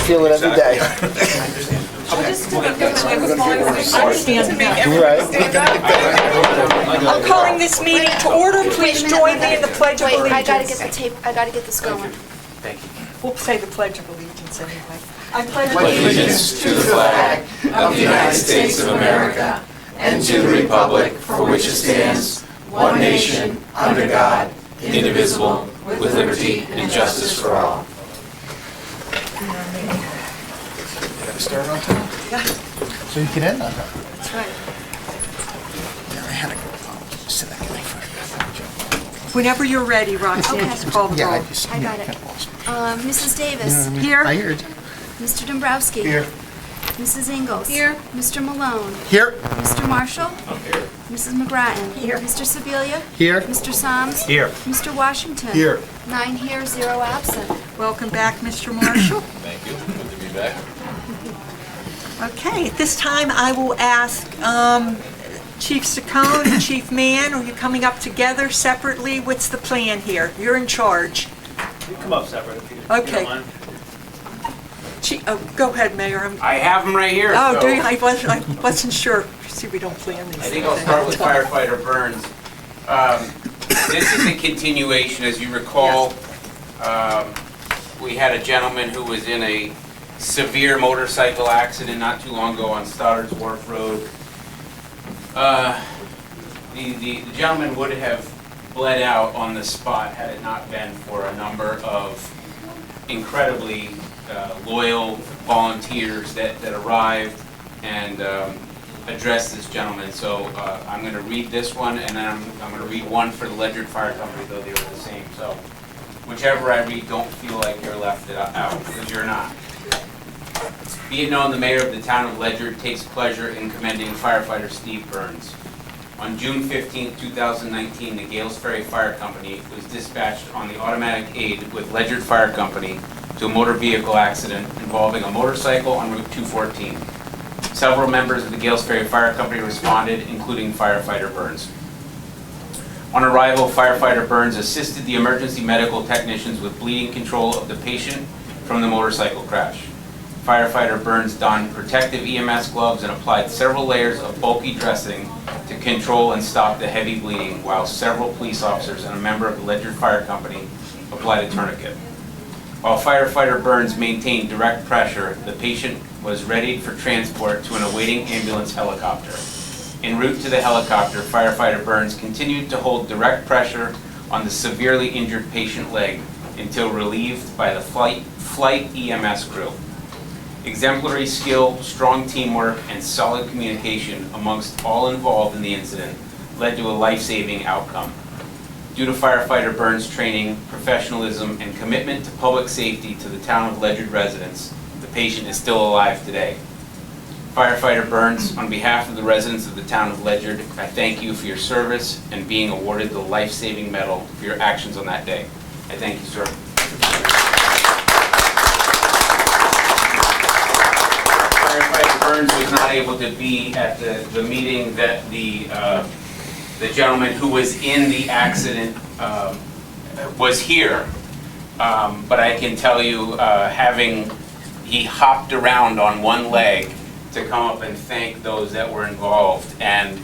feel it every day. I'm calling this meeting to order. Please join me in the Pledge of Allegiance. I gotta get the tape. I gotta get this going. Thank you. We'll say the Pledge of Allegiance anyway. I pledge Allegiance to the flag of the United States of America and to the republic for which it stands, one nation, under God, indivisible, with liberty and justice for all. Gotta start on time. Yeah. So you can end on that. That's right. Yeah, I had to go. Sit that guy for Whenever you're ready, Roxanne, Okay. just call the Yeah, I roll. just I got it. kinda lost me. Mrs. Davis. Here. I heard. Mr. Dombrowski. Here. Mrs. Ingalls. Here. Mr. Malone. Here. Mr. Marshall. Here. Mrs. McGrattan. Here. Mr. Sebelia. Here. Mr. Soms. Here. Mr. Washington. Here. 9 here, 0 absent. Welcome back, Mr. Marshall. Thank you. Good to be back. Okay, at this time I will ask Chief Saccone and Chief Mann, are you coming up together separately? What's the plan here? You're in charge. You come up separate if you Okay. don't mind. Go ahead, Mayor. I have them right here. Oh, so do you? I wasn't sure. See, we don't plan these I things. think I'll start with firefighter Burns. This is a continuation, as you recall. We had a gentleman who was in a severe motorcycle accident not too long ago on Stoddards Wharf Road. The gentleman would have bled out on the spot had it not been for a number of incredibly loyal volunteers that arrived and addressed this gentleman. So I'm going to read this one, and then I'm going to read one for the Ledyard Fire Company, though they were the same. So whichever I read, don't feel like you're left out, because you're not. Be it known, the mayor of the town of Ledyard takes pleasure in commending firefighter Steve Burns. On June 15, 2019, the Gales Ferry Fire Company was dispatched on the automatic aid with Ledyard Fire Company to a motor vehicle accident involving a motorcycle on Route 214. Several members of the Gales Ferry Fire Company responded, including firefighter Burns. On arrival, firefighter Burns assisted the emergency medical technicians with bleeding control of the patient from the motorcycle crash. Firefighter Burns donned protective EMS gloves and applied several layers of bulky dressing to control and stop the heavy bleeding, while several police officers and a member of the Ledyard Fire Company applied a tourniquet. While firefighter Burns maintained direct pressure, the patient was readied for transport to an awaiting ambulance helicopter. En route to the helicopter, firefighter Burns continued to hold direct pressure on the severely injured patient leg until relieved by the flight EMS crew. Exemplary skill, strong teamwork, and solid communication amongst all involved in the incident led to a life-saving outcome. Due to firefighter Burns' training, professionalism, and commitment to public safety to the town of Ledyard residents, the patient is still alive today. Firefighter Burns, on behalf of the residents of the town of Ledyard, I thank you for your service and being awarded the life-saving medal for your actions on that day. I thank you, sir. Firefighter Burns was not able to be at the meeting that the gentleman who was in the accident was here. But I can tell you, he hopped around on one leg to come up and thank those that were involved. And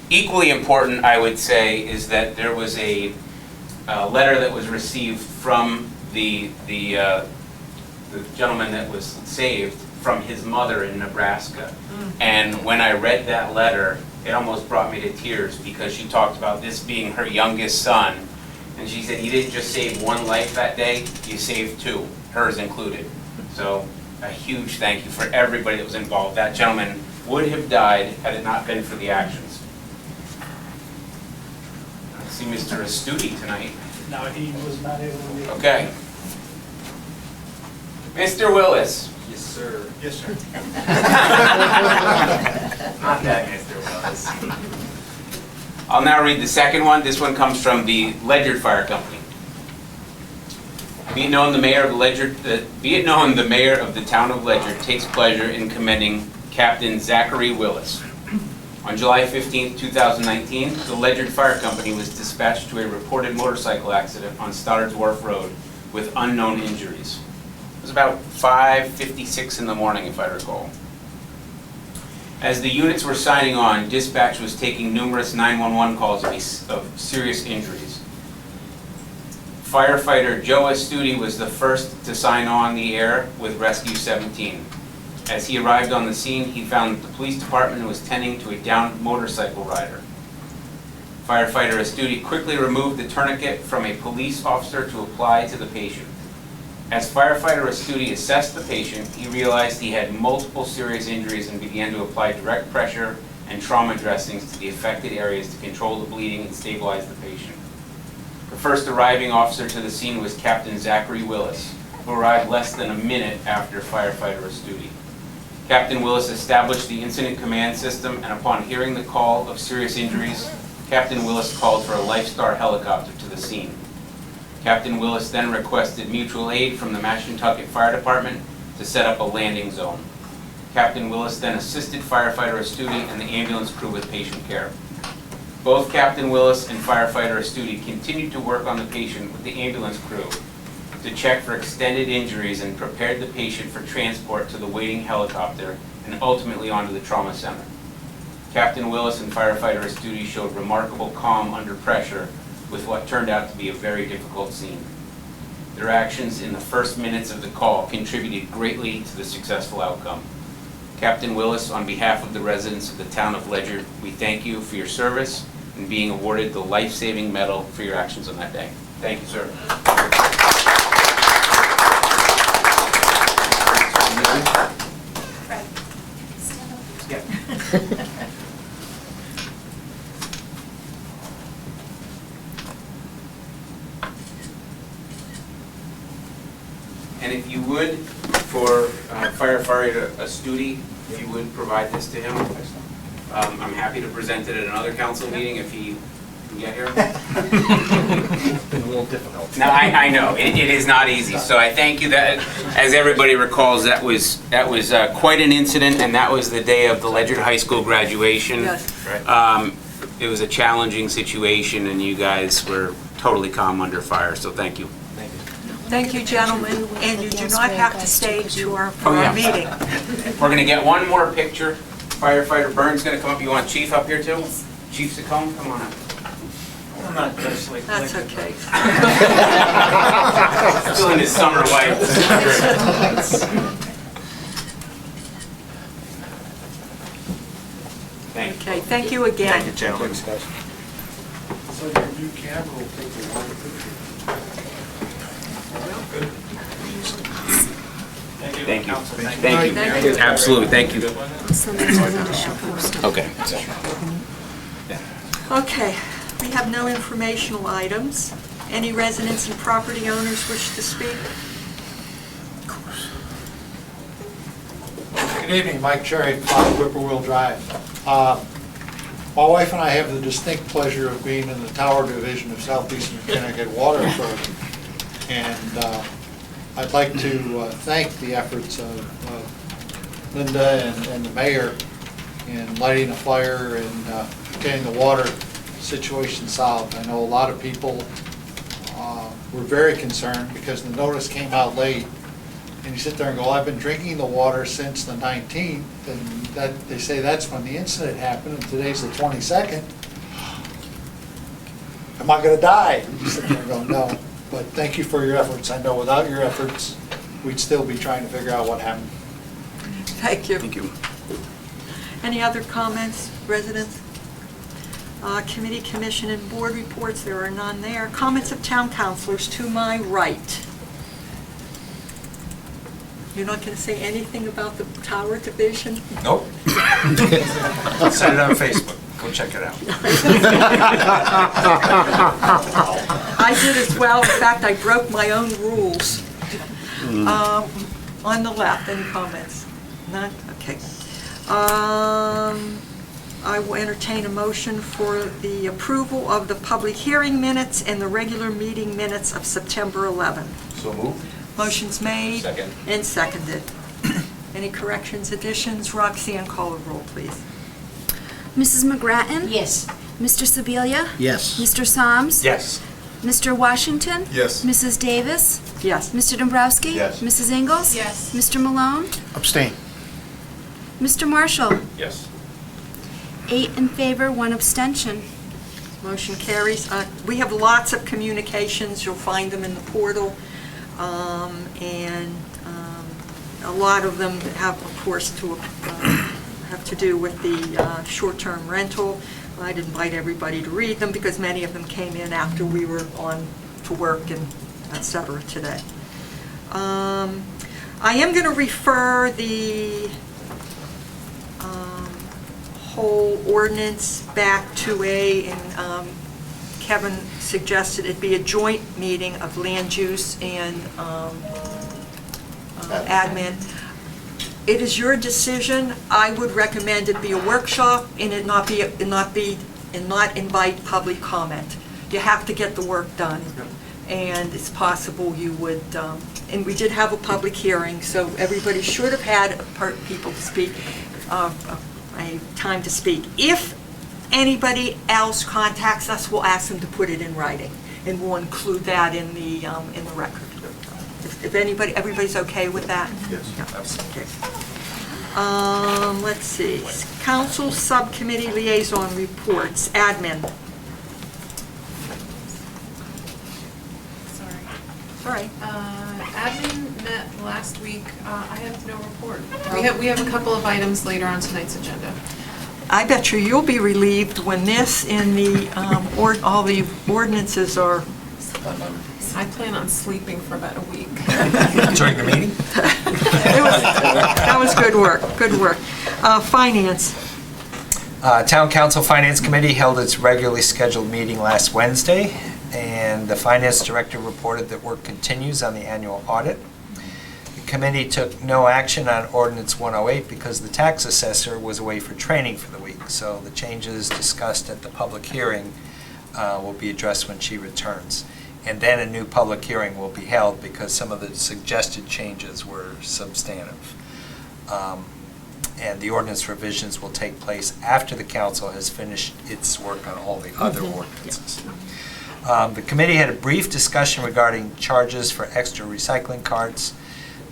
equally important, I would say, is that there was a letter that was received from the gentleman that was saved from his mother in Nebraska. And when I read that letter, it almost brought me to tears, because she talked about this being her youngest son. And she said, you didn't just save one life that day, you saved two, hers included. So a huge thank you for everybody that was involved. That gentleman would have died had it not been for the actions. I see Mr. Astuti tonight. No, he was not able to make it. Okay. Mr. Willis. Yes, sir. Yes, sir. Not that Mr. Willis. I'll now read the second one. This one comes from the Ledyard Fire Company. Be it known, the mayor of the town of Ledyard takes pleasure in commending Captain Zachary Willis. On July 15, 2019, the Ledyard Fire Company was dispatched to a reported motorcycle accident on Stoddards Wharf Road with unknown injuries. was about 5:56 in the morning, if I recall. As the units were signing on, dispatch was taking numerous 911 calls of serious injuries. Firefighter Joe Astudi was the first to sign on the air with Rescue 17. As he arrived on the scene, he found that the police department was tending to a downed motorcycle rider. Firefighter Astudi quickly removed the tourniquet from a police officer to apply to the patient. As firefighter Astudi assessed the patient, he realized he had multiple serious injuries and began to apply direct pressure and trauma dressings to the affected areas to control the bleeding and stabilize the patient. The first arriving officer to the scene was Captain Zachary Willis, who arrived less than a minute after firefighter Astudi. Captain Willis established the incident command system, and upon hearing the call of serious injuries, Captain Willis called for a Lifestar helicopter to the scene. Captain Willis then requested mutual aid from the Mashantucket Fire Department to set up a landing zone. Captain Willis then assisted firefighter Astudi and the ambulance crew with patient care. Both Captain Willis and firefighter Astudi continued to work on the patient with the ambulance crew to check for extended injuries and prepared the patient for transport to the waiting helicopter and ultimately onto the trauma center. Captain Willis and firefighter Astudi showed remarkable calm under pressure with what turned out to be a very difficult scene. Their actions in the first minutes of the call contributed greatly to the successful outcome. Captain Willis, on behalf of the residents of the town of Ledyard, we thank you for your service and being awarded the life-saving medal for your actions on that day. Thank you, sir. And if you would, for firefighter Astudi, if you would provide this to him. I'm happy to present it at another council meeting if he can get here. It's been a little difficult. No, I know, it is not easy, so I thank you. That, as everybody recalls, that was quite an incident, and that was the day of the Ledyard High School graduation. Yes. It was a challenging situation, and you guys were totally calm under fire, so thank you. Thank you, gentlemen, and you do not have to stay to our yeah. meeting. We're gonna get one more picture. Firefighter Burns gonna come up. You want Chief up here too? Yes. Chief Saccone, come on up. I'm not just like. That's okay. Still in his summer life. Thank you. Okay, thank you again. Thank you, gentlemen. Thanks, guys. So your new camera will take the one picture. Thank you. Council. Thank you. Thank you. Absolutely, thank you. Okay. Okay, we have no informational items. Any residents and property owners wish to speak? Good evening, Mike Cherry, 5 Whippoorwill Drive. My wife and I have the distinct pleasure of being in the Tower Division of Southeastern Connecticut Water Authority. And I'd like to thank the efforts of Linda and the mayor in lighting a fire and getting the water situation solved. I know a lot of people were very concerned because the notice came out late. And you sit there and go, I've been drinking the water since the 19th, and that they say that's when the incident happened, and today's the 22nd. Am I gonna die? You sit there and go, no. But thank you for your efforts. I know without your efforts, we'd still be trying to figure out what happened. Thank you. Thank you. Any other comments, residents? Committee, commission, and board reports, there are none there. Comments of town councilors to my right. You're not going to say anything about the Tower Division? Nope. I'll set it on Facebook. Go check it out. I did as well. In fact, I broke my own rules. On the left, any comments? None? Okay. I will entertain a motion for the approval of the public hearing minutes and the regular meeting minutes of September 11th. So moved. Motion's made. Second. And seconded. Any corrections, additions? Roxanne, call a roll, please. Mrs. McGrattan? Yes. Mr. Sebelia? Yes. Mr. Soms? Yes. Mr. Washington? Yes. Mrs. Davis? Yes. Mr. Dombrowski? Yes. Mrs. Ingles? Yes. Mr. Malone? Abstain. Mr. Marshall? Yes. 8 in favor, 1 abstention. Motion carries. We have lots of communications. You'll find them in the portal. And a lot of them have, of course, have to do with the short-term rental. I'd invite everybody to read them because many of them came in after we were on to work and et cetera today. I am going to refer the whole ordinance back to and Kevin suggested it be a joint meeting of land use and admin. It is your decision. I would recommend it be a workshop and it not invite public comment. You have to get the work done, and it's possible you would. And we did have a public hearing, so everybody should have had people to speak, a time to speak. If anybody else contacts us, we'll ask them to put it in writing, and we'll include that in the record. If everybody's okay with that? Yes, absolutely. Let's see. Council Subcommittee Liaison Reports, Admin. Sorry. Sorry. Admin met last week. I have no report. We have a couple of items later on tonight's agenda. I bet you'll be relieved when this and the, all the ordinances are. I plan on sleeping for about a week. During the meeting? That was good work, good work. Finance. Town Council Finance Committee held its regularly scheduled meeting last Wednesday, and the Finance Director reported that work continues on the annual audit. The committee took no action on Ordinance 108 because the tax assessor was away for training for the week, so the changes discussed at the public hearing will be addressed when she returns. And then a new public hearing will be held because some of the suggested changes were substantive. And the ordinance revisions will take place after the council has finished its work on all the other ordinances. The committee had a brief discussion regarding charges for extra recycling carts.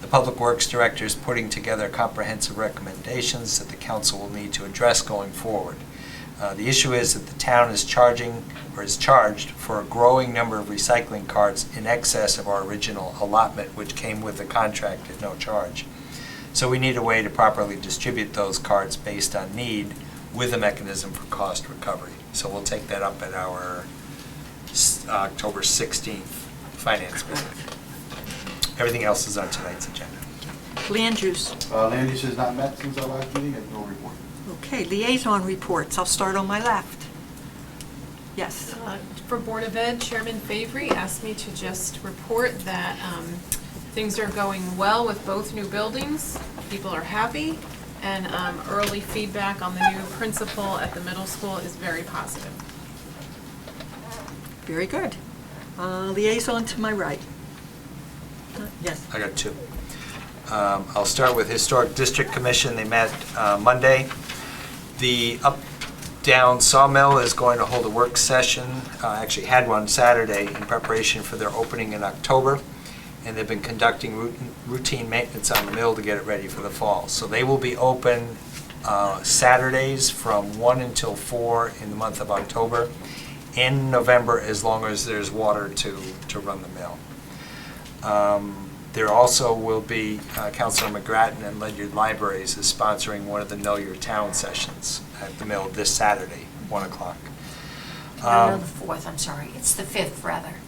The Public Works Director is putting together comprehensive recommendations that the council will need to address going forward. The issue is that the town is charged for a growing number of recycling carts in excess of our original allotment, which came with the contract at no charge. So we need a way to properly distribute those carts based on need with a mechanism for cost recovery. So we'll take that up at our October 16th finance meeting. Everything else is on tonight's agenda. Land use. Land use has not met since our last meeting, and no report. Okay, liaison reports. I'll start on my left. Yes. For Board of Ed, Chairman Favory asked me to just report that things are going well with both new buildings. People are happy, and early feedback on the new principal at the middle school is very positive. Very good. Liaison to my right. Yes. I got two. I'll start with Historic District Commission. They met Monday. The Up-Down Sawmill is going to hold a work session, actually had one Saturday, in preparation for their opening in October. And they've been conducting routine maintenance on the mill to get it ready for the fall. So they will be open Saturdays from 1 until 4 in the month of October, in November, as long as there's water to run the mill. There also will be Councilor McGrattan and Ledyard Libraries is sponsoring one of the Know Your Town sessions at the mill this Saturday, 1 o'clock. No, the 4th, I'm sorry. It's the 5th, rather.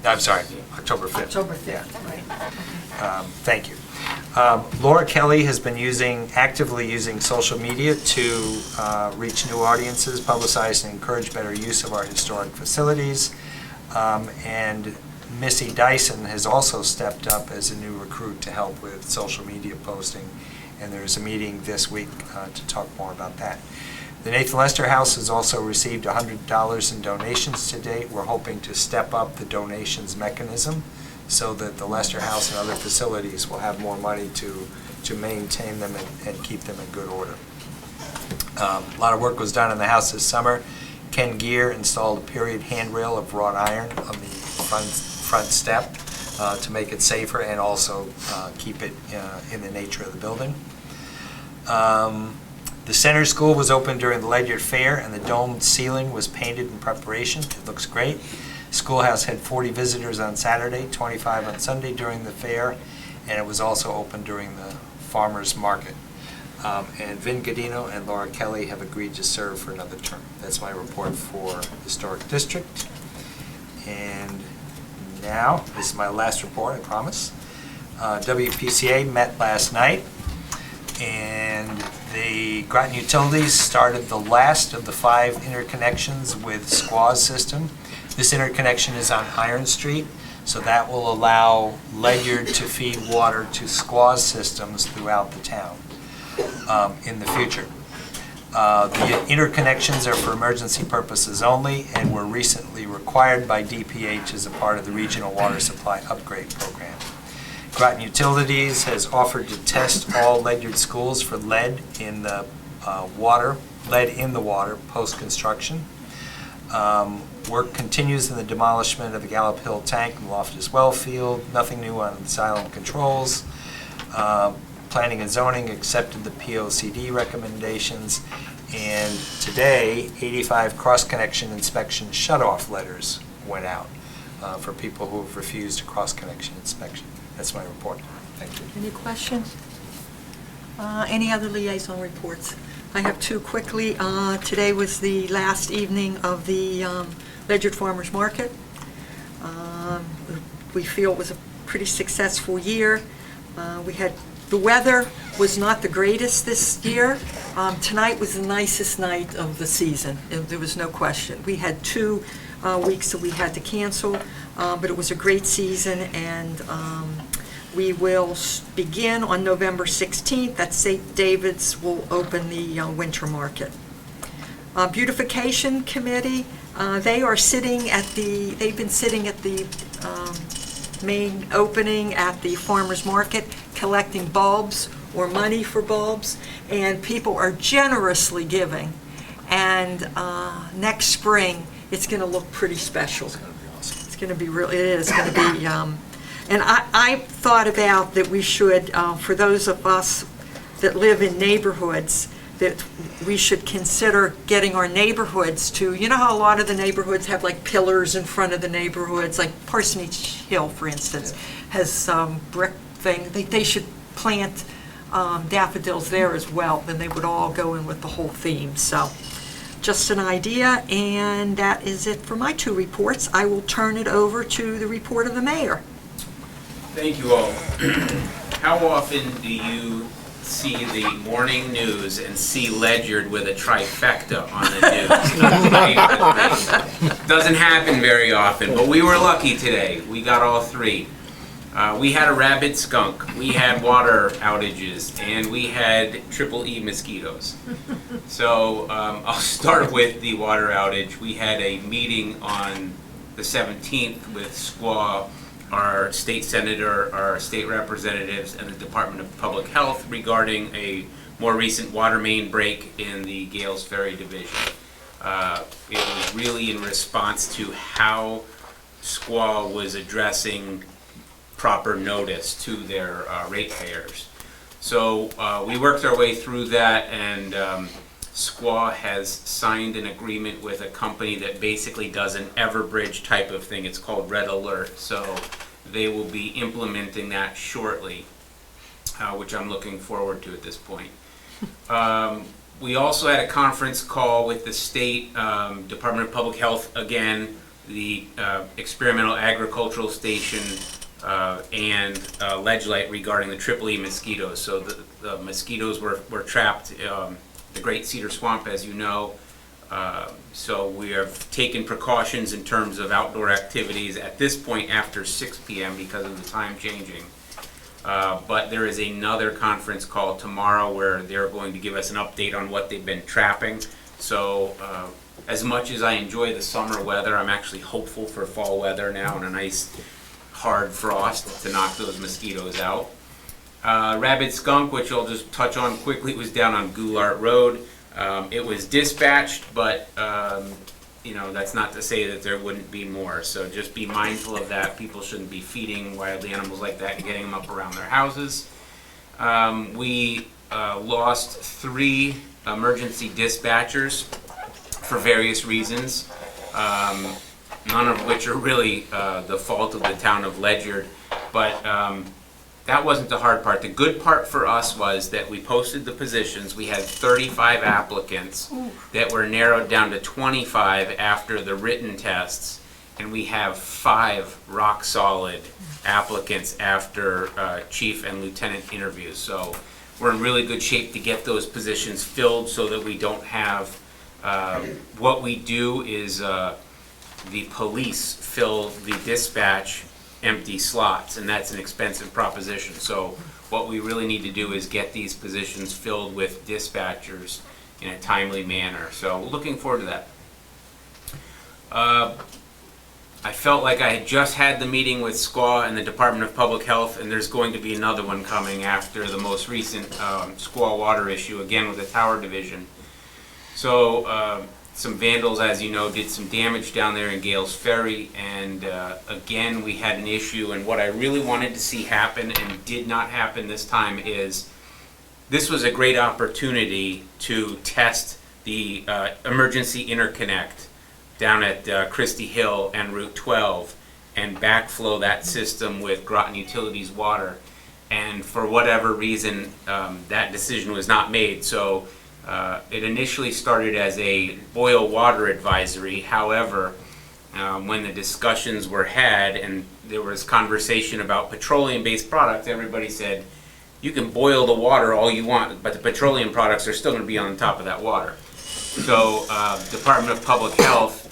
I'm sorry, October 5th. October 5th, right. Thank you. Laura Kelly has been actively using social media to reach new audiences, publicize and encourage better use of our historic facilities. And Missy Dyson has also stepped up as a new recruit to help with social media posting. And there's a meeting this week to talk more about that. The Nathan Lester House has also received $100 in donations to date. We're hoping to step up the donations mechanism so that the Lester House and other facilities will have more money to maintain them and keep them in good order. A lot of work was done in the house this summer. Ken Gear installed a period handrail of wrought iron on the front step to make it safer and also keep it in the nature of the building. The center school was open during the Ledyard Fair, and the domed ceiling was painted in preparation. It looks great. Schoolhouse had 40 visitors on Saturday, 25 on Sunday during the fair, and it was also open during the farmers market. And Vin Godino and Laura Kelly have agreed to serve for another term. That's my report for Historic District. And now, this is my last report, I promise. WPCA met last night, and the Groton Utilities started the last of the 5 interconnections with SQUA's system. This interconnection is on Iron Street, so that will allow Ledyard to feed water to SQUA's systems throughout the town in the future. The interconnections are for emergency purposes only and were recently required by DPH as a part of the Regional Water Supply Upgrade Program. Groton Utilities has offered to test all Ledyard schools for lead in the water post-construction. Work continues in the demolishment of the Gallup Hill tank and Loftus Well field. Nothing new on the silent controls. Planning and zoning accepted the POCD recommendations, and today 85 cross-connection inspection shutoff letters went out for people who have refused a cross-connection inspection. That's my report. Thank you. Any questions? Any other liaison reports? I have 2 quickly. Today was the last evening of the Ledyard Farmers Market. We feel it was a pretty successful year. The weather was not the greatest this year. Tonight was the nicest night of the season. There was no question. We had 2 weeks that we had to cancel, but it was a great season, and we will begin on November 16th. At St. David's, we'll open the winter market. Beautification Committee, they've been sitting at the main opening at the farmers market collecting bulbs or money for bulbs, and people are generously giving. And next spring, it's going to look pretty special. It's going to be awesome. It's going to be really, it is going to be, and I thought about that we should, for those of us that live in neighborhoods, that we should consider getting our neighborhoods to, you know how a lot of the neighborhoods have like pillars in front of the neighborhoods, like Parsonage Hill, for instance, has some brick thing. They should plant daffodils there as well, then they would all go in with the whole theme. So just an idea, and that is it for my 2 reports. I will turn it over to the report of the mayor. Thank you all. How often do you see the morning news and see Ledyard with a trifecta on the news? Doesn't happen very often, but we were lucky today. We got all 3. We had a rabid skunk, we had water outages, and we had EEE mosquitoes. So I'll start with the water outage. We had a meeting on the 17th with SQUA, our state senator, our state representatives, and the Department of Public Health regarding a more recent water main break in the Gales Ferry division. It was really in response to how SQUA was addressing proper notice to their ratepayers. So we worked our way through that, and SQUA has signed an agreement with a company that basically does an Everbridge type of thing. It's called Red Alert. So they will be implementing that shortly, which I'm looking forward to at this point. We also had a conference call with the state Department of Public Health again, the experimental agricultural station, and Ledyard regarding the EEE mosquitoes. So the mosquitoes were trapped the Great Cedar Swamp, as you know. So we have taken precautions in terms of outdoor activities at this point after 6 p.m. because of the time changing. But there is another conference call tomorrow where they're going to give us an update on what they've been trapping. So as much as I enjoy the summer weather, I'm actually hopeful for fall weather now and a nice hard frost to knock those mosquitoes out. Rabid skunk, which I'll just touch on quickly, was down on Goulart Road. It was dispatched, but that's not to say that there wouldn't be more. So just be mindful of that. People shouldn't be feeding wild animals like that and getting them up around their houses. We lost 3 emergency dispatchers for various reasons, none of which are really the fault of the town of Ledyard, but that wasn't the hard part. The good part for us was that we posted the positions. We had 35 applicants that were narrowed down to 25 after the written tests, and we have 5 rock-solid applicants after chief and lieutenant interviews. So we're in really good shape to get those positions filled so that we don't have, what we do is the police fill the dispatch empty slots, and that's an expensive proposition. So what we really need to do is get these positions filled with dispatchers in a timely manner. So looking forward to that. I felt like I had just had the meeting with SQUA and the Department of Public Health, and there's going to be another one coming after the most recent SQUA water issue, again with the Tower Division. So some vandals, as you know, did some damage down there in Gales Ferry, and again we had an issue, and what I really wanted to see happen and did not happen this time is this was a great opportunity to test the emergency interconnect down at Christie Hill and Route 12 and backflow that system with Groton Utilities water, and for whatever reason that decision was not made. So it initially started as a boil water advisory. However, when the discussions were had and there was conversation about petroleum-based products, everybody said, you can boil the water all you want, but the petroleum products are still going to be on top of that water. So Department of Public Health,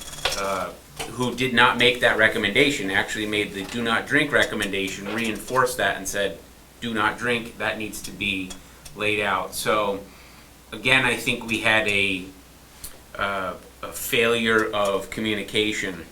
who did not make that recommendation, actually made the do not drink recommendation, reinforced that and said, do not drink, that needs to be laid out. So again, I think we had a failure of communication.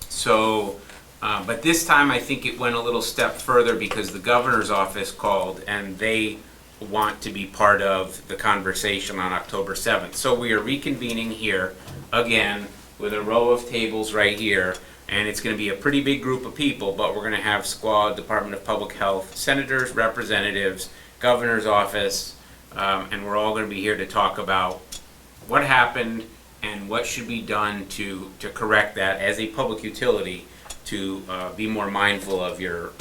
So, but this time I think it went a little step further because the governor's office called and they want to be part of the conversation on October 7th. So we are reconvening here again with a row of tables right here, and it's going to be a pretty big group of people, but we're going to have SQUA, Department of Public Health, senators, representatives, governor's office, and we're all going to be here to talk about what happened and what should be done to correct that as a public utility to be more mindful of your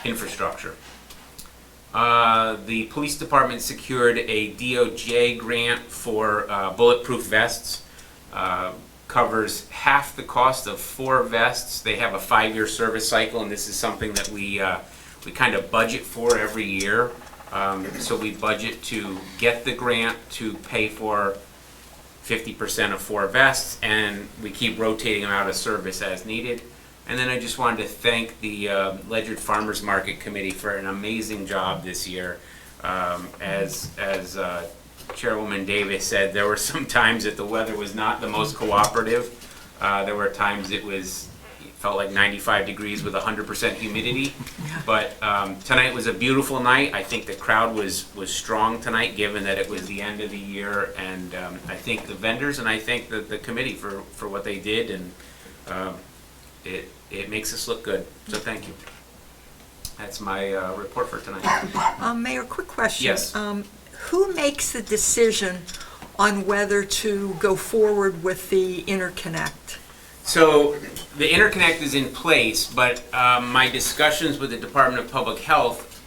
infrastructure. The police department secured a DOJ grant for bulletproof vests. Covers half the cost of 4 vests. They have a 5-year service cycle, and this is something that we kind of budget for every year. So we budget to get the grant to pay for 50% of 4 vests, and we keep rotating them out of service as needed. And then I just wanted to thank the Ledyard Farmers Market Committee for an amazing job this year. As Chairwoman Davis said, there were some times that the weather was not the most cooperative. There were times it felt like 95 degrees with 100% humidity. But tonight was a beautiful night. I think the crowd was strong tonight, given that it was the end of the year. And I thank the vendors and I thank the committee for what they did. And it makes us look good. So thank you. That's my report for tonight. Mayor, quick question. Yes. Who makes the decision on whether to go forward with the interconnect? So the interconnect is in place, but my discussions with the Department of Public Health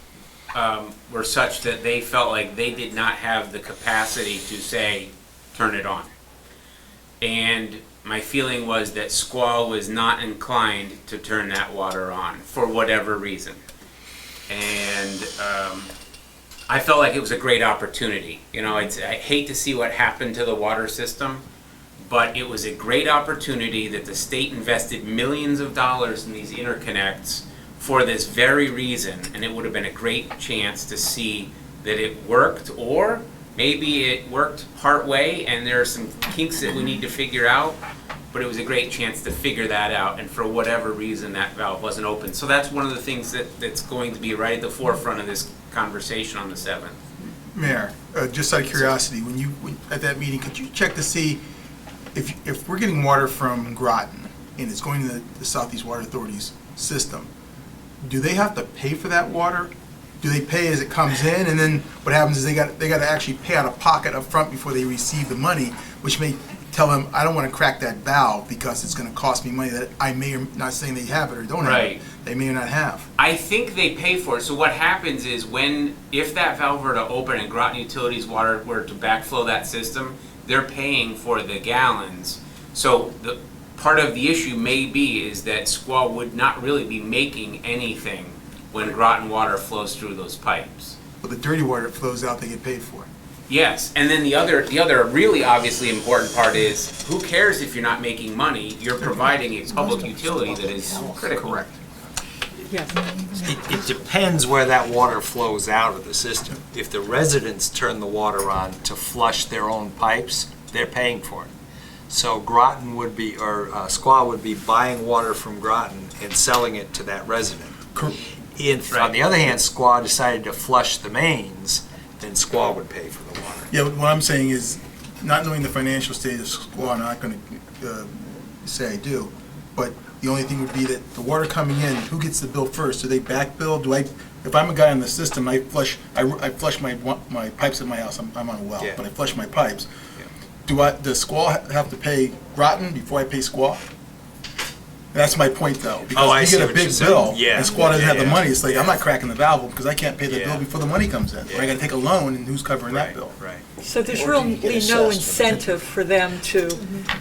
were such that they felt like they did not have the capacity to say, turn it on. And my feeling was that SQUA was not inclined to turn that water on for whatever reason. And I felt like it was a great opportunity. You know, I hate to see what happened to the water system, but it was a great opportunity that the state invested millions of dollars in these interconnects for this very reason, and it would have been a great chance to see that it worked, or maybe it worked part way and there are some kinks that we need to figure out, but it was a great chance to figure that out, and for whatever reason that valve wasn't open. So that's one of the things that's going to be right at the forefront of this conversation on the 7th. Mayor, just out of curiosity, when at that meeting, could you check to see if we're getting water from Groton and it's going to the Southeast Water Authority's system, do they have to pay for that water? Do they pay as it comes in, and then what happens is they got to actually pay out of pocket up front before they receive the money, which may tell them, I don't want to crack that valve because it's going to cost me money that I may or not saying they have it or don't have it. They may or not have. I think they pay for it. So what happens is if that valve were to open and Groton Utilities water were to backflow that system, they're paying for the gallons. So the part of the issue may be is that Squaw would not really be making anything when Groton water flows through those pipes. But the dirty water that flows out, they get paid for. Yes, and then the other really obviously important part is, who cares if you're not making money? You're providing a public utility that is critical. Correct. It depends where that water flows out of the system. If the residents turn the water on to flush their own pipes, they're paying for it. So Groton would be, or Squaw would be buying water from Groton and selling it to that resident. If, on the other hand, Squaw decided to flush the mains, then Squaw would pay for the water. Yeah, what I'm saying is, not knowing the financial state of Squaw, I'm not going to say I do, but the only thing would be that the water coming in, who gets the bill first? Do they back bill? If I'm a guy in the system, I flush my pipes at my house. I'm on a well, but I flush my pipes. Does Squaw have to pay Groton before I pay Squaw? That's my point, though. Because you get a big bill, and Squaw doesn't have the money. It's like, I'm not cracking the valve because I can't pay the bill before the money comes in. Or I got to take a loan, and who's covering that bill? Right. So there's really no incentive for them to...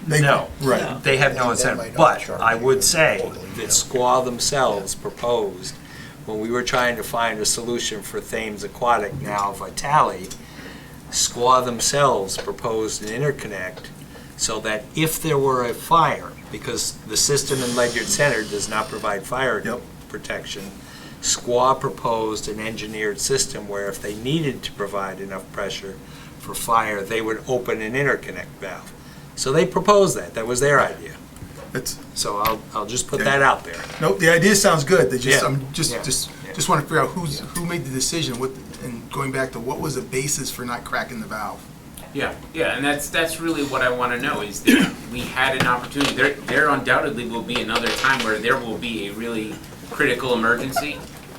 No, right. They have no incentive. But I would say that Squaw themselves proposed, when we were trying to find a solution for Thames Aquatic, now Vitale, Squaw themselves proposed an interconnect so that if there were a fire, because the system in Ledyard Center does not provide fire protection, Squaw proposed an engineered system where if they needed to provide enough pressure for fire, they would open an interconnect valve. So they proposed that. That was their idea. So I'll just put that out there. Nope, the idea sounds good. They just just want to figure out who made the decision. And going back to what was the basis for not cracking the valve. Yeah, and that's really what I want to know, is that we had an opportunity. There undoubtedly will be another time where there will be a really critical emergency.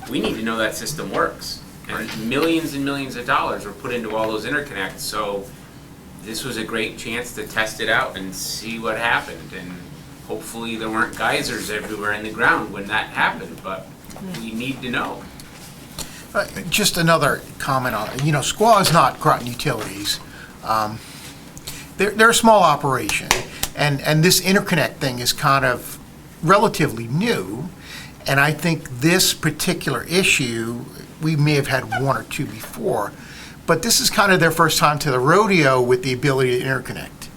We need to know that system works. And millions of dollars were put into all those interconnects, so this was a great chance to test it out and see what happened. And hopefully there weren't geysers everywhere in the ground when that happened, but we need to know. Just another comment on it. Squaw is not Groton Utilities. They're a small operation, and this interconnect thing is kind of relatively new, and I think this particular issue, we may have had one or two before, but this is kind of their first time to the rodeo with the ability to interconnect.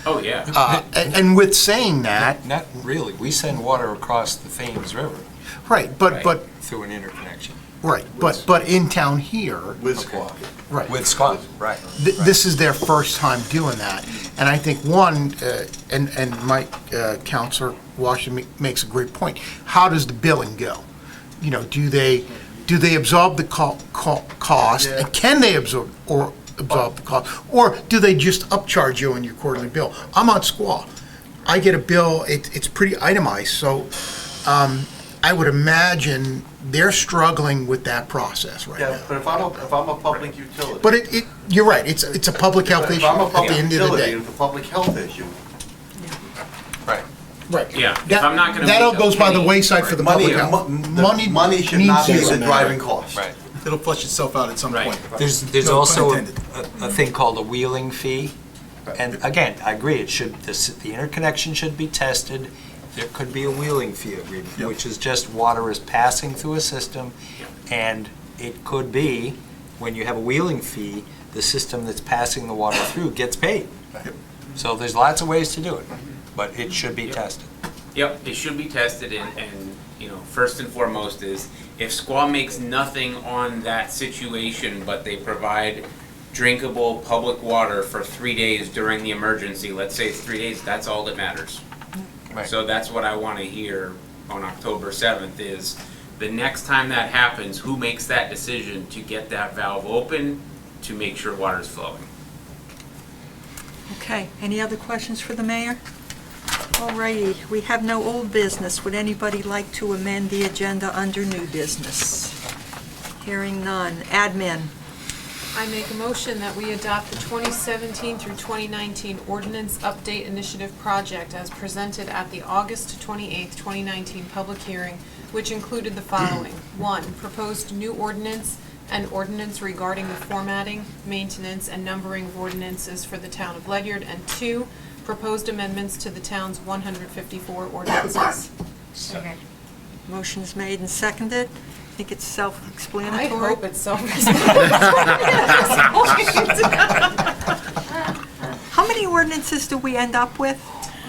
Oh, yeah. And with saying that... Not really. We send water across the Thames River. Right, but through an interconnection. Right, but in town here... With Squaw. Right. With Squaw, right. This is their first time doing that. And I think and Mike, Councilor Washington makes a great point. How does the billing go? Do they absorb the cost? And can they absorb the cost? Or do they just upcharge you on your quarterly bill? I'm on Squaw. I get a bill, it's pretty itemized, so I would imagine they're struggling with that process right now. But if I'm a public utility. But you're right, it's a public health issue If I'm a at the public end of the utility, day. it's a public health issue. Right. Right. Yeah, if I'm not gonna That all make a goes by the penny- wayside for the Money, public health. money should means not be zero. the driving cost. Right. It'll flush itself out at some point. There's No pun also intended. a thing called a wheeling fee. And again, I agree, the interconnection should be tested. There could be a wheeling fee agreement, which is just water is passing through a system. And it could be, when you have a wheeling fee, the system that's passing the water through gets paid. So there's lots of ways to do it, but it should be tested. Yep, it should be tested, and first and foremost is, if Squaw makes nothing on that situation, but they provide drinkable public water for 3 days during the emergency, let's say it's 3 days, that's all that matters. Right. So that's what I want to hear on October 7th is, the next time that happens, who makes that decision to get that valve open to make sure water's flowing? Okay, any other questions for the mayor? All righty, we have no old business. Would anybody like to amend the agenda under new business? Hearing none. Admin. I make a motion that we adopt the 2017 through 2019 Ordinance Update Initiative Project as presented at the August 28, 2019 public hearing, which included the following. 1, proposed new ordinance and ordinance regarding the formatting, maintenance, and numbering of ordinances for the town of Ledyard, and 2, proposed amendments to the town's 154 ordinances. Second. Motion's made and seconded. I think it's self-explanatory. I hope it's self-explanatory. How many ordinances do we end up with?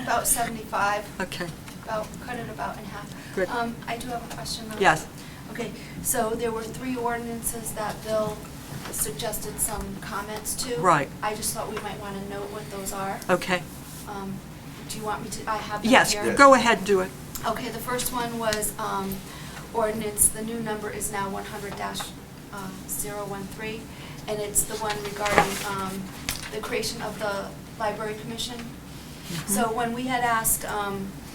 About 75, Okay, cut it about in half. good. I do have a question. really Yes. quick. Okay, so there were 3 ordinances that Bill suggested some comments to. Right. I just thought we might want to note what those are. Okay. Do you want me to, I have them Yes, here. go ahead, do it. Okay, the first one was ordinance, the new number is now 100-013, and it's the one regarding the creation of the Library Commission. So when we had asked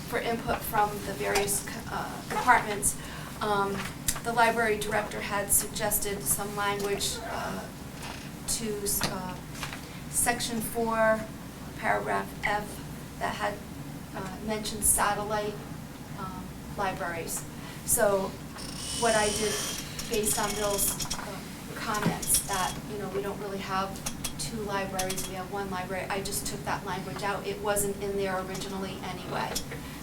for input from the various departments, the library director had suggested some language to Section 4, paragraph F, that had mentioned satellite libraries. So what I did, based on Bill's comments, that, we don't really have 2 libraries, we have 1 library, I just took that language out. It wasn't in there originally anyway.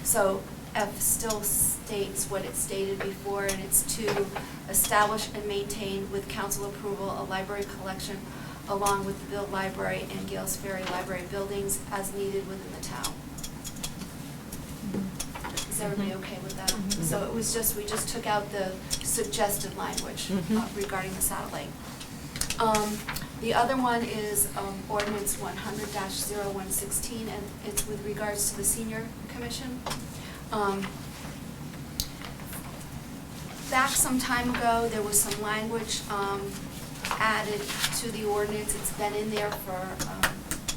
So F still states what it stated before, and it's to establish and maintain with council approval a library collection along with the Bill Library and Gales Ferry Library buildings as needed within the town. Is everybody okay with that? So it was just, we just took out the suggested language regarding the satellite. The other one is ordinance 100-0116, and it's with regards to the senior commission. Back some time ago, there was some language added to the ordinance. It's been in there for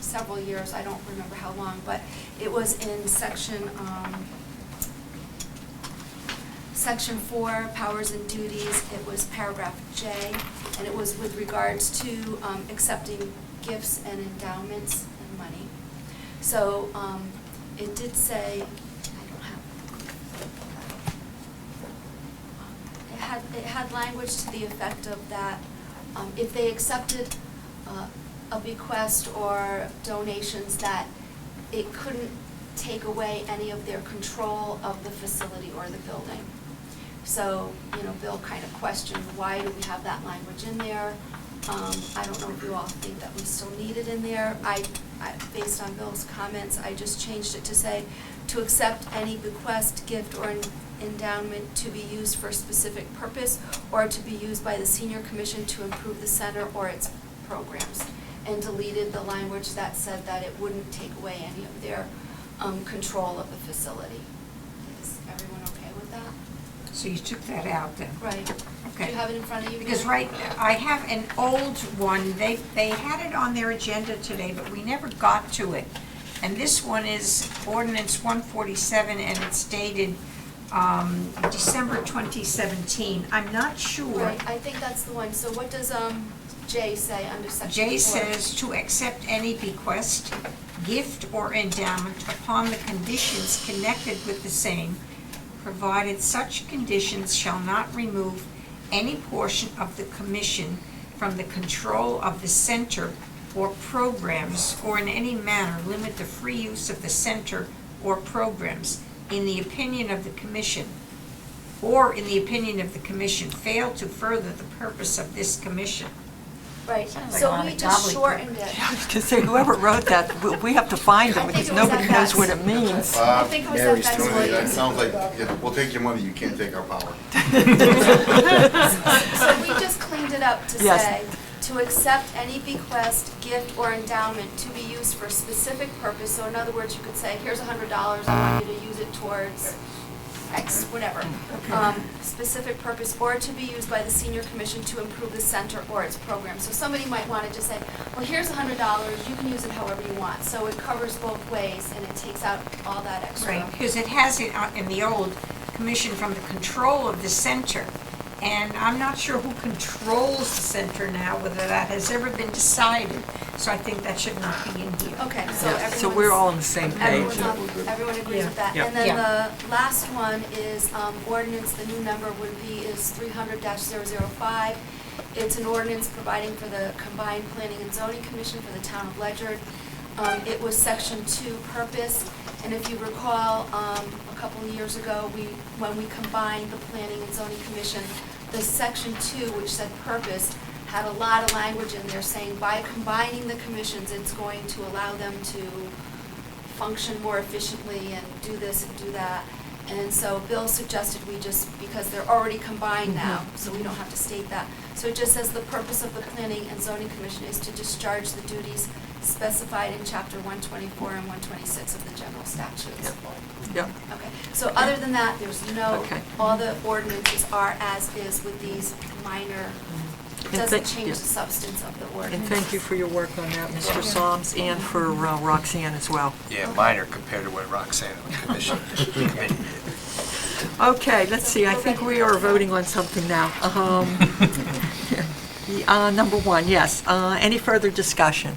several years, I don't remember how long, but it was in section 4, powers and duties. It was paragraph J, and it was with regards to accepting gifts and endowments and money. So it did say, it had language to the effect of that if they accepted a bequest or donations, that it couldn't take away any of their control of the facility or the building. So, Bill kind of questioned, why do we have that language in there? I don't know if you all think that we still need it in there. I based on Bill's comments, I just changed it to say, to accept any bequest, gift, or endowment to be used for a specific purpose or to be used by the senior commission to improve the center or its programs, and deleted the language that said that it wouldn't take away any of their control of the facility. Is everyone okay with that? So you took that out then? Right. Do Okay. you have it in front of you? Because Mary? I have an old one, they had it on their agenda today, but we never got to it. And this one is ordinance 147, and it's dated December 2017. I'm not sure. Right, I think that's the one. So what does J say under section 4? J says to accept any bequest, gift, or endowment upon the conditions connected with the same, provided such conditions shall not remove any portion of the commission from the control of the center or programs, or in any manner limit the free use of the center or programs, in the opinion of the commission, or in the opinion of the commission, fail to further the purpose of this commission. Right, Sounds like a so lot we of just gobbledygook. shortened it. I was going to say, whoever wrote that, we have to find them I think because it was nobody FX. knows what it means. I think it was Mary's FX doing it. That Williams. sounds like, yeah, we'll take your money, you can't take our power. So we just cleaned it up to Yes. say, to accept any bequest, gift, or endowment to be used for a specific purpose. So in other words, you could say, here's $100, I want you to use it towards X, whatever, specific purpose, or to be used by the senior commission to improve the center or its program. So somebody might want to just say, well, here's $100, you can use it however you want. So it covers both ways, and it takes out all that extra. Right, because it has it in the old commission from the control of the center. And I'm not sure who controls the center now, whether that has ever been decided. So I think that should not be in here. Okay, so Yeah, everyone's... so we're all on the same page. Everyone agrees with that. Yeah. And then Yeah. the last one is ordinance, the new number is 300-005. It's an ordinance providing for the combined planning and zoning commission for the town of Ledyard. It was section 2 purpose, and if you recall, a couple of years ago, when we combined the planning and zoning commission, the section 2, which said purpose, had a lot of language in there saying by combining the commissions, it's going to allow them to function more efficiently and do this and do that. And so Bill suggested we just, because they're already combined now, so we don't have to state that. So it just says the purpose of the Planning and Zoning Commission is to discharge the duties specified in Chapter 124 and 126 of the general statutes. Yep. Okay, so other than that, there's no, Okay. all the ordinances are as is with these minor, it doesn't change the substance of the ordinance. And thank you for your work on that, Mr. Soms, and for Roxanne as well. Yeah, minor compared to what Roxanne and the committee did. Okay, let's see, I think we are voting on something now. Number 1, yes. Any further discussion?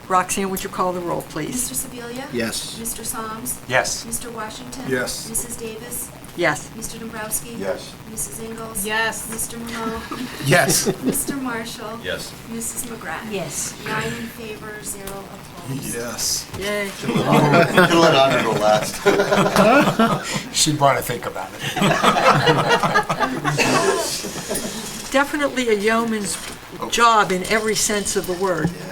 Roxanne, would you call the roll, please? Mr. Sebelia? Yes. Mr. Soms? Yes. Mr. Washington? Yes. Mrs. Davis? Yes. Mr. Dombrowski? Yes. Mrs. Ingles? Yes. Mr. Malone? Yes. Mr. Marshall? Yes. Mrs. McGrath? Yes. 9 in favor, 0 opposed. Yes. Yay. Should let Audra go last. She'd want to think about it. Definitely a yeoman's job in every sense of the word. Yeah.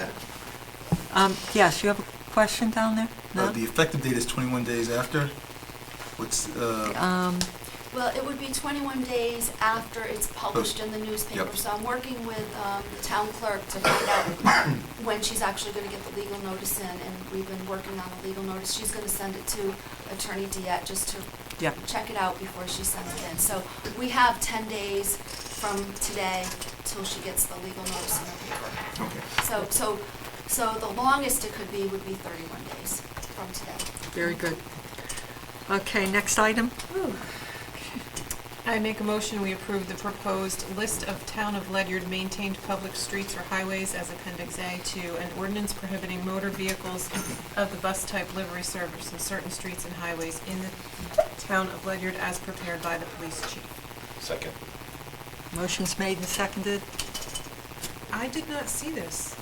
Yes, you have a question down there? No? The effective date is 21 days after. What's, Well, it would be 21 days after it's published in the newspaper. Yep. So I'm working with the town clerk to find out when she's actually going to get the legal notice in, and we've been working on the legal notice. She's going to send it to Attorney Diet just to Yep. check it out before she sends it in. So we have 10 days from today till she gets the legal notice in the paper. okay. So the longest it could be would be 31 days from today. Very good. Okay, next item? I make a motion, we approve the proposed list of Town of Ledyard maintained public streets or highways as Appendix A to an ordinance prohibiting motor vehicles of the bus type livery service in certain streets and highways in the Town of Ledyard as prepared by the police chief. Second. Motion's made and seconded. I did not see this.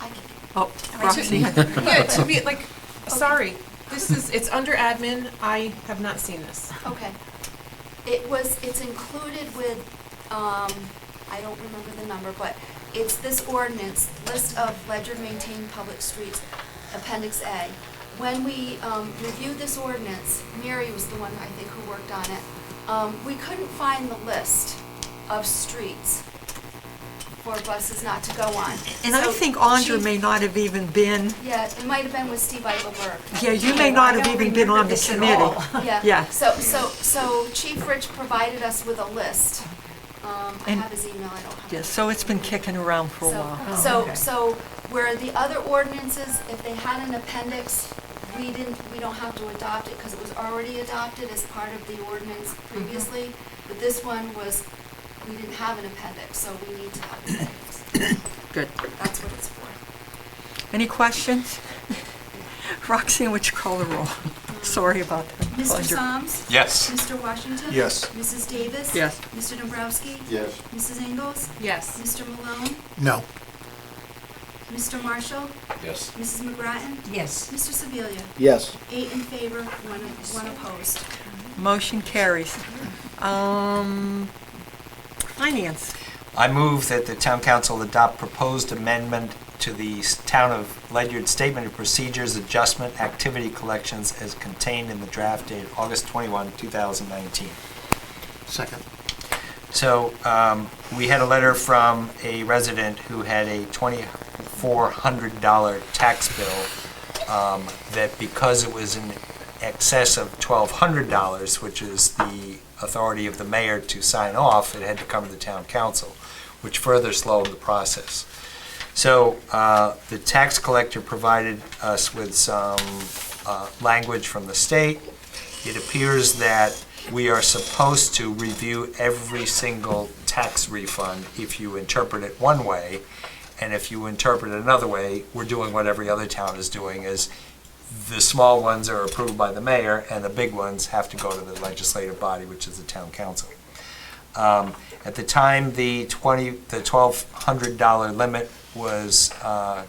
I can Oh, To- Roxanne. Yeah, to be, like, sorry, it's under admin, I have not seen this. Okay. It's included with, I don't remember the number, but it's this ordinance, list of Ledyard maintained public streets, Appendix A. When we reviewed this ordinance, Mary was the one, I think, who worked on it. We couldn't find the list of streets for buses not to go on. And I So think Andra Chief- may not have even been, Yeah, it might have been with Steve Eichelberg. yeah, you may not have even been on the committee. Yeah. Yeah. So Chief Rich provided us with a list. I And- have his email, I don't have. Yeah, so it's been kicking around for a So- while. So where the other ordinances, if they had an appendix, we don't have to adopt it because it was already adopted as part of the ordinance previously. But this one was, we didn't have an appendix, so we need to have an appendix. Good. That's what it's for. Any questions? Roxanne, would you call the roll? Sorry about that. Mr. Soms? Yes. Mr. Washington? Yes. Mrs. Davis? Yes. Mr. Dombrowski? Yes. Mrs. Ingles? Yes. Mr. Malone? No. Mr. Marshall? Yes. Mrs. McGrattan? Yes. Mr. Sebelia? Yes. 8 in favor, one opposed. Motion carries. Finance. I move that the town council adopt proposed amendment to the Town of Ledyard Statement of Procedures Adjustment Activity Collections as contained in the draft dated August 21, 2019. Second. So we had a letter from a resident who had a $2,400 tax bill that because it was excess of $1,200, which is the authority of the mayor to sign off, it had to come to the town council, which further slowed the process. So the tax collector provided us with some language from the state. It appears that we are supposed to review every single tax refund if you interpret it one way, and if you interpret it another way, we're doing what every other town is doing, is the small ones are approved by the mayor, and the big ones have to go to the legislative body, which is the town council. At the time the $1,200 limit was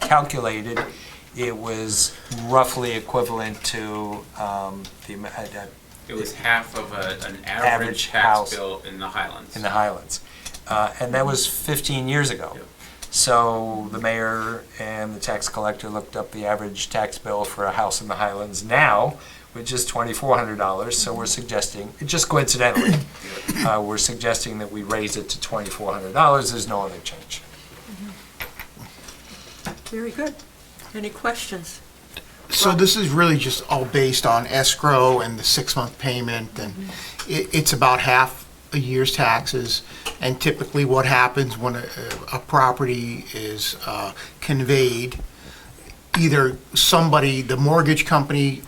calculated, it was roughly equivalent to It was half of an Average average house tax bill in the Highlands. in the Highlands. And that was 15 years ago. Yep. So the mayor and the tax collector looked up the average tax bill for a house in the Highlands now, which is $2,400. So we're suggesting, just coincidentally, we're suggesting that we raise it to $2,400. There's no other change. Very good. Any questions? So this is really just all based on escrow and the 6-month payment, and it's about half a year's taxes. And typically what happens when a property is conveyed, either somebody, the mortgage company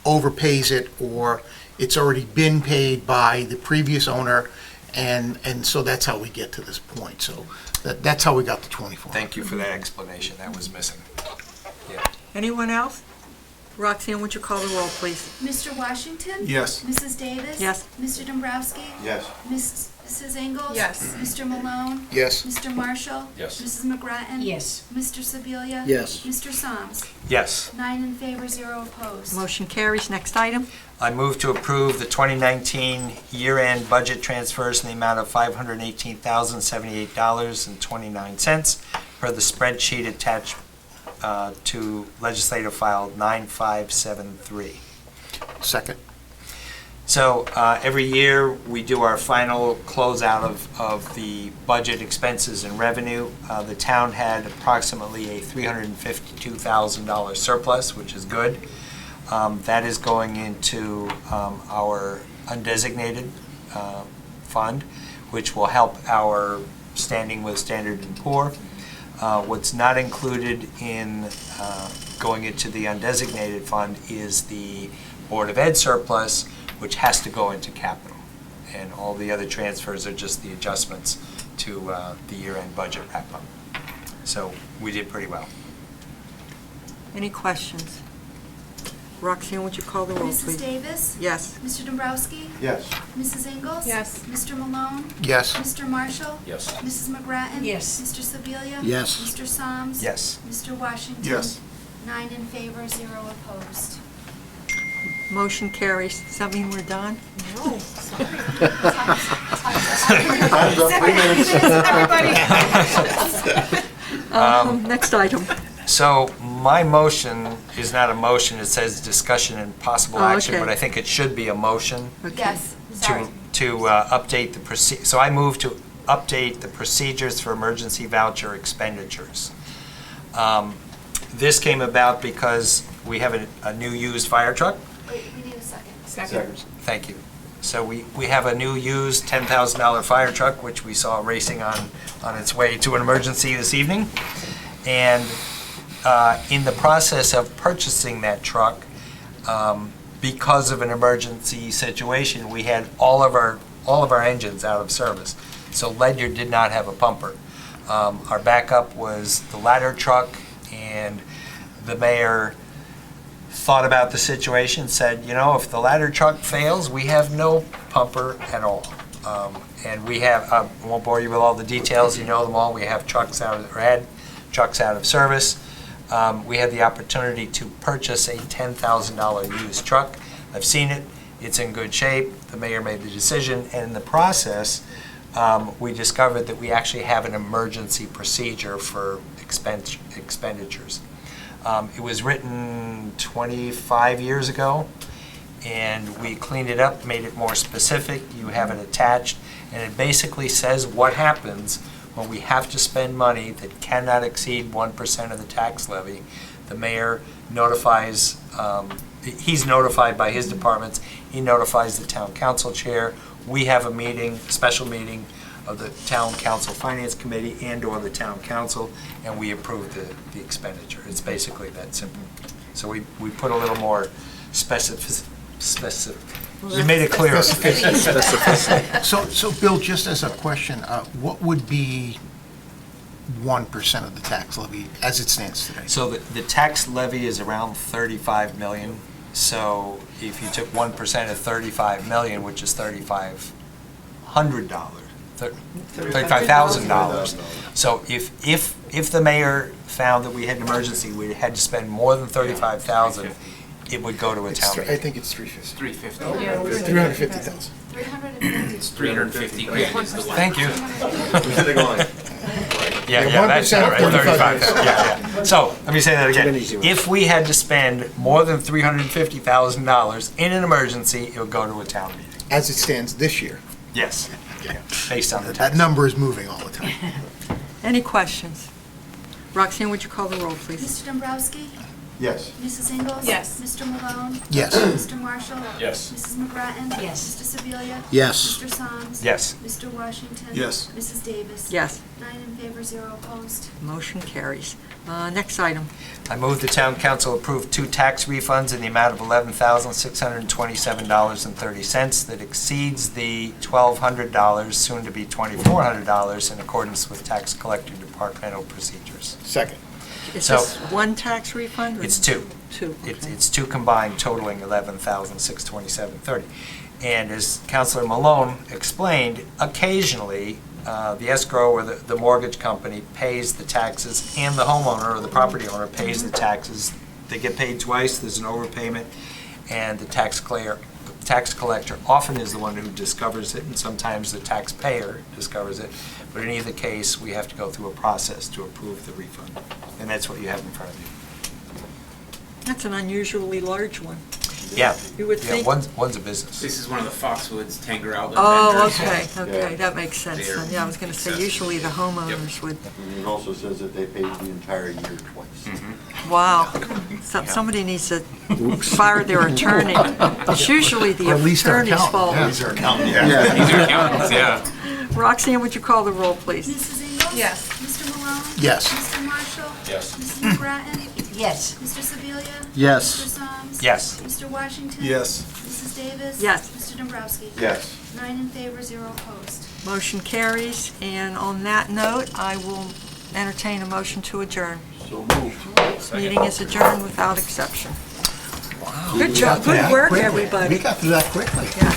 overpays it, or it's already been paid by the previous owner, and so that's how we get to this point. So that's how we got to 24. Thank you for that explanation. That was missing. Yeah. Anyone else? Roxanne, would you call the roll, please? Mr. Washington? Yes. Mrs. Davis? Yes. Mr. Dombrowski? Yes. Mrs. Ingles? Yes. Mr. Malone? Yes. Mr. Marshall? Yes. Mrs. McGrattan? Yes. Mr. Sebelia? Yes. Mr. Soms? Yes. 9 in favor, 0 opposed. Motion carries. Next item. I move to approve the 2019 year-end budget transfers in the amount of $518,078.29 per the spreadsheet attached to legislative file 9573. Second. So every year, we do our final closeout of the budget expenses and revenue. The town had approximately a $352,000 surplus, which is good. That is going into our undesignated fund, which will help our standing with Standard & Poor. What's not included in going into the undesignated fund is the Board of Ed surplus, which has to go into capital. And all the other transfers are just the adjustments to the year-end budget wrap-up. So we did pretty well. Any questions? Roxanne, would you call the roll, Mrs. please? Davis? Yes. Mr. Dombrowski? Yes. Mrs. Ingles? Yes. Mr. Malone? Yes. Mr. Marshall? Yes. Mrs. McGrattan? Yes. Mr. Sebelia? Yes. Mr. Soms? Yes. Mr. Washington? Yes. 9 in favor, 0 opposed. Motion carries. Does that mean we're done? No, sorry. Time's up, 3 minutes. Next item. So my motion is not a motion, it says discussion and possible action, okay. but I think it should be a motion Yes, sorry. to update the so I move to update the procedures for emergency voucher expenditures. This came about because we have a new used fire truck. Wait, we need a second. Second. Thank you. So we have a new used $10,000 fire truck, which we saw racing on its way to an emergency this evening. And in the process of purchasing that truck, because of an emergency situation, we had all of our engines out of service. So Ledyard did not have a pumper. Our backup was the ladder truck, and the mayor thought about the situation, said, you know, if the ladder truck fails, we have no pumper at all. And we have, I won't bore you with all the details, you know them all. We have trucks out of, or had trucks out of service. We had the opportunity to purchase a $10,000 used truck. I've seen it, it's in good shape. The mayor made the decision, and in the process, we discovered that we actually have an emergency procedure for expenditures. It was written 25 years ago, and we cleaned it up, made it more specific. You have it attached, and it basically says what happens when we have to spend money that cannot exceed 1% of the tax levy. The mayor notifies he's notified by his departments, he notifies the town council chair. We have a meeting, special meeting of the town council finance committee and/or the town council, and we approve the expenditure. It's basically that simple. So we put a little more specific. We made it clear. So Bill, just as a question, what would be 1% of the tax levy as it stands today? So the tax levy is around 35 million. So if you took 1% of 35 million, which is $35,000. So if the mayor found that we had an emergency, we had to spend more than 35,000, it would go to a town meeting. I think it's 350. 350. Yeah. 350,000. 350. It's 350 grand is the one. Thank you. Yeah, Yeah, that's 1% of right, 35,000, yeah. So, let me say that again. If we had to spend more than $350,000 in an emergency, it would go to a town meeting. As it stands this year. Yes, yeah, based on the That tax. number is moving all the time. Any questions? Roxanne, would you call the roll, please? Mr. Dombrowski? Yes. Mrs. Ingles? Yes. Mr. Malone? Yes. Mr. Marshall? Yes. Mrs. McGrattan? Yes. Mr. Sebelia? Yes. Mr. Soms? Yes. Mr. Washington? Yes. Mrs. Davis? Yes, 9 in favor, 0 opposed. motion carries. Next item. I move the town council approve 2 tax refunds in the amount of $11,627.30 that exceeds the $1,200, soon to be $2,400, in accordance with tax collector departmental procedures. Second. Is So- this one tax refund? or- It's 2. Two, okay. It's 2 combined totaling $11,627.30. And as Councilor Malone explained, occasionally, the escrow or the mortgage company pays the taxes and the homeowner or the property owner pays the taxes. They get paid twice, there's an overpayment, and the tax collector often is the one who discovers it, and sometimes the taxpayer discovers it. But in either case, we have to go through a process to approve the refund. And that's what you have in front of you. That's an unusually large one. Yeah. You would Yeah, think. one's a business. This is one of the Foxwoods Tanger outlet Oh, vendors. okay, that makes sense They're then. Yeah, I was going to say, usually the homeowners would, And it also says that they paid the entire year twice. wow. Somebody needs to fire their attorney. It's usually the Or at least our attorney's accountant. fault. Yeah. These are accountants, yeah. Roxanne, would you call the roll, please? Mrs. Ingles? Yes. Mr. Malone? Yes. Mr. Marshall? Yes. Mrs. McGrattan? Yes. Mr. Sebelia? Yes. Mr. Soms? Yes. Mr. Washington? Yes. Mrs. Davis? Yes. Mr. Dombrowski? Yes. 9 in favor, 0 opposed. Motion carries, and on that note, I will entertain a motion to adjourn. So moved. This meeting is adjourned without exception. Wow. Good job, good work, everybody. We got through that quickly. Yeah.